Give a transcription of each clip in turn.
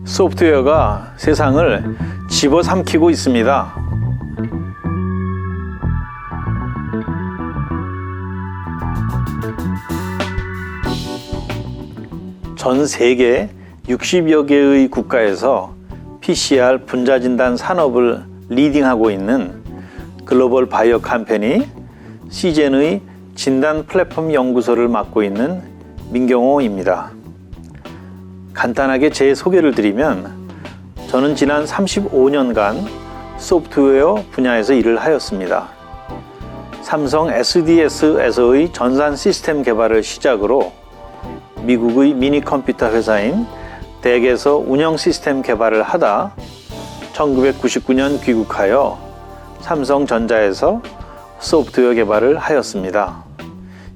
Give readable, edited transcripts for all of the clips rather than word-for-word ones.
소프트웨어가 세상을 집어삼키고 있습니다. 전 세계 60여 개의 국가에서 PCR 분자진단 산업을 리딩하고 있는 글로벌 바이오 컴퍼니 시젠의 진단 플랫폼 연구소를 맡고 있는 민경호입니다. 간단하게 제 소개를 드리면 저는 지난 35년간 소프트웨어 분야에서 일을 하였습니다. 삼성 SDS에서의 전산 시스템 개발을 시작으로 미국의 미니 컴퓨터 회사인 덱에서 운영 시스템 개발을 하다 1999년 귀국하여 삼성전자에서 소프트웨어 개발을 하였습니다.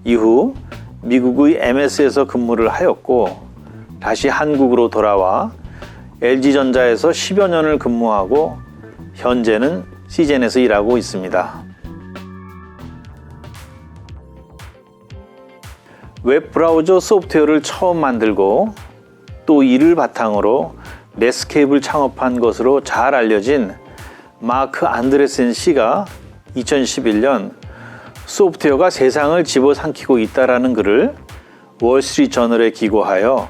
이후 미국의 MS에서 근무를 하였고 다시 한국으로 돌아와 LG전자에서 10여 년을 근무하고 현재는 시젠에서 일하고 있습니다. 웹브라우저 소프트웨어를 처음 만들고 또 이를 바탕으로 넷스케이프를 창업한 것으로 잘 알려진 마크 안드레센 씨가 2011년 소프트웨어가 세상을 집어삼키고 있다라는 글을 월스트리트 저널에 기고하여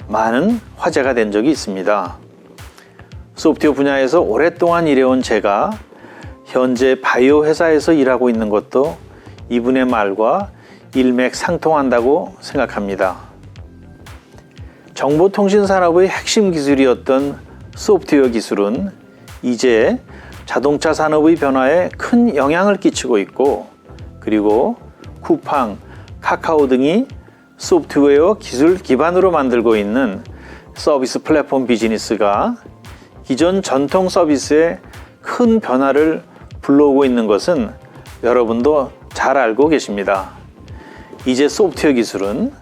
많은 화제가 된 적이 있습니다. 소프트웨어 분야에서 오랫동안 일해온 제가 현재 바이오 회사에서 일하고 있는 것도 이분의 말과 일맥상통한다고 생각합니다. 정보통신산업의 핵심 기술이었던 소프트웨어 기술은 이제 자동차 산업의 변화에 큰 영향을 끼치고 있고, 그리고 쿠팡, 카카오 등이 소프트웨어 기술 기반으로 만들고 있는 서비스 플랫폼 비즈니스가 기존 전통 서비스에 큰 변화를 불러오고 있는 것은 여러분도 잘 알고 계십니다. 이제 소프트웨어 기술은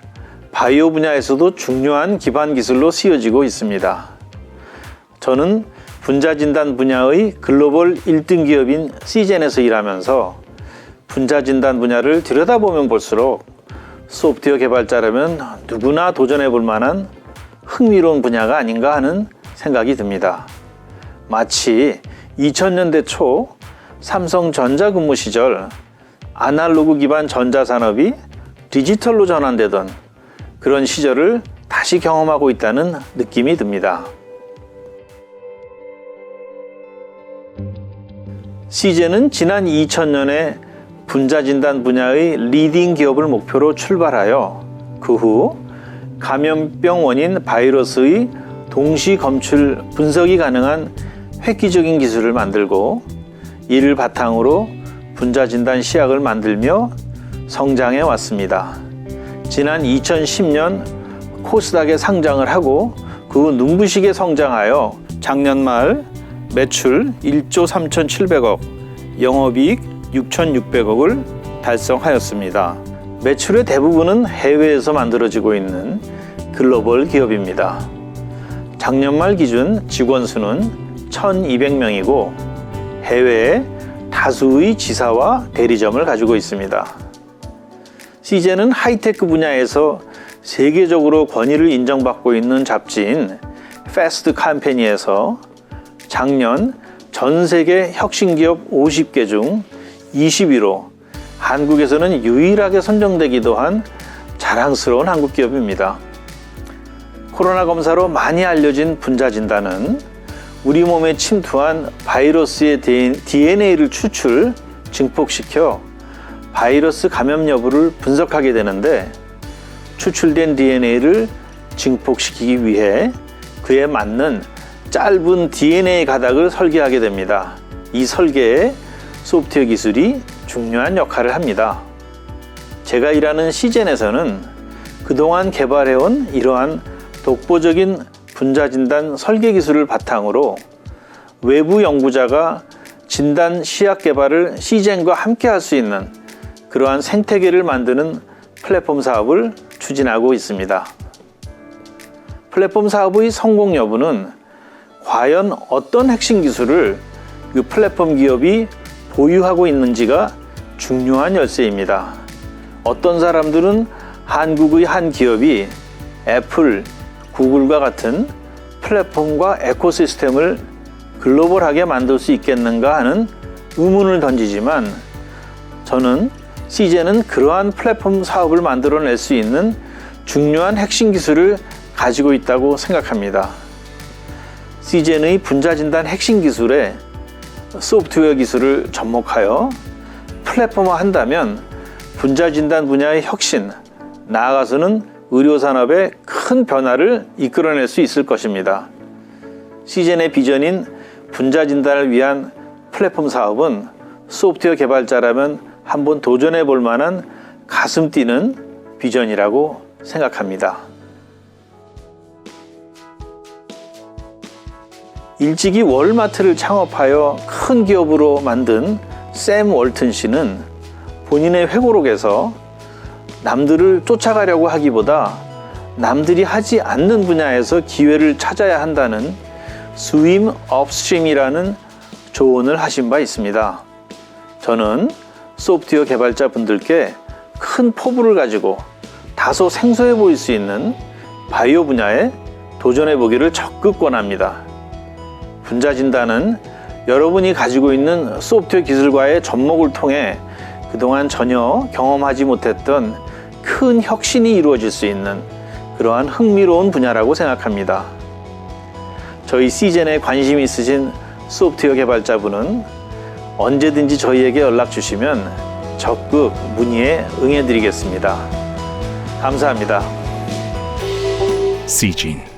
바이오 분야에서도 중요한 기반 기술로 쓰여지고 있습니다. 저는 분자진단 분야의 글로벌 1등 기업인 시젠에서 일하면서 분자진단 분야를 들여다보면 볼수록 소프트웨어 개발자라면 누구나 도전해 볼 만한 흥미로운 분야가 아닌가 하는 생각이 듭니다. 마치 2000년대 초 삼성전자 근무 시절 아날로그 기반 전자산업이 디지털로 전환되던 그런 시절을 다시 경험하고 있다는 느낌이 듭니다. 시젠은 지난 2000년에 분자진단 분야의 리딩 기업을 목표로 출발하여 그 후 감염병 원인 바이러스의 동시 검출 분석이 가능한 획기적인 기술을 만들고 이를 바탕으로 분자진단 시약을 만들며 성장해 왔습니다. 지난 2010년 코스닥에 상장을 하고 그 후 눈부시게 성장하여 작년 말 매출 1조 3,700억, 영업이익 6,600억을 달성하였습니다. 매출의 대부분은 해외에서 만들어지고 있는 글로벌 기업입니다. 작년 말 기준 직원 수는 1,200명이고 해외에 다수의 지사와 대리점을 가지고 있습니다. 시젠은 하이테크 분야에서 세계적으로 권위를 인정받고 있는 잡지인 패스트 컴퍼니에서 작년 전 세계 혁신기업 50개 중 20위로 한국에서는 유일하게 선정되기도 한 자랑스러운 한국 기업입니다. 코로나 검사로 많이 알려진 분자진단은 우리 몸에 침투한 바이러스의 DNA를 추출, 증폭시켜 바이러스 감염 여부를 분석하게 되는데 추출된 DNA를 증폭시키기 위해 그에 맞는 짧은 DNA 가닥을 설계하게 됩니다. 이 설계에 소프트웨어 기술이 중요한 역할을 합니다. 제가 일하는 시젠에서는 그동안 개발해온 이러한 독보적인 분자진단 설계 기술을 바탕으로 외부 연구자가 진단 시약 개발을 시젠과 함께 할 수 있는 그러한 생태계를 만드는 플랫폼 사업을 추진하고 있습니다. 플랫폼 사업의 성공 여부는 과연 어떤 핵심 기술을 그 플랫폼 기업이 보유하고 있는지가 중요한 열쇠입니다. 어떤 사람들은 한국의 한 기업이 애플, 구글과 같은 플랫폼과 에코시스템을 글로벌하게 만들 수 있겠는가 하는 의문을 던지지만 저는 CJ는 그러한 플랫폼 사업을 만들어낼 수 있는 중요한 핵심 기술을 가지고 있다고 생각합니다. CJN의 분자진단 핵심 기술에 소프트웨어 기술을 접목하여 플랫폼화 한다면 분자진단 분야의 혁신, 나아가서는 의료산업의 큰 변화를 이끌어낼 수 있을 것입니다. CJN의 비전인 분자진단을 위한 플랫폼 사업은 소프트웨어 개발자라면 한번 도전해 볼 만한 가슴 뛰는 비전이라고 생각합니다. 일찍이 월마트를 창업하여 큰 기업으로 만든 샘 월튼 씨는 본인의 회고록에서 남들을 쫓아가려고 하기보다 남들이 하지 않는 분야에서 기회를 찾아야 한다는 스윙 업스트림이라는 조언을 하신 바 있습니다. 저는 소프트웨어 개발자 분들께 큰 포부를 가지고 다소 생소해 보일 수 있는 바이오 분야에 도전해 보기를 적극 권합니다. 분자진단은 여러분이 가지고 있는 소프트웨어 기술과의 접목을 통해 그동안 전혀 경험하지 못했던 큰 혁신이 이루어질 수 있는 그러한 흥미로운 분야라고 생각합니다. 저희 CJN에 관심 있으신 소프트웨어 개발자분은 언제든지 저희에게 연락 주시면 적극 문의에 응해드리겠습니다. 감사합니다. CJN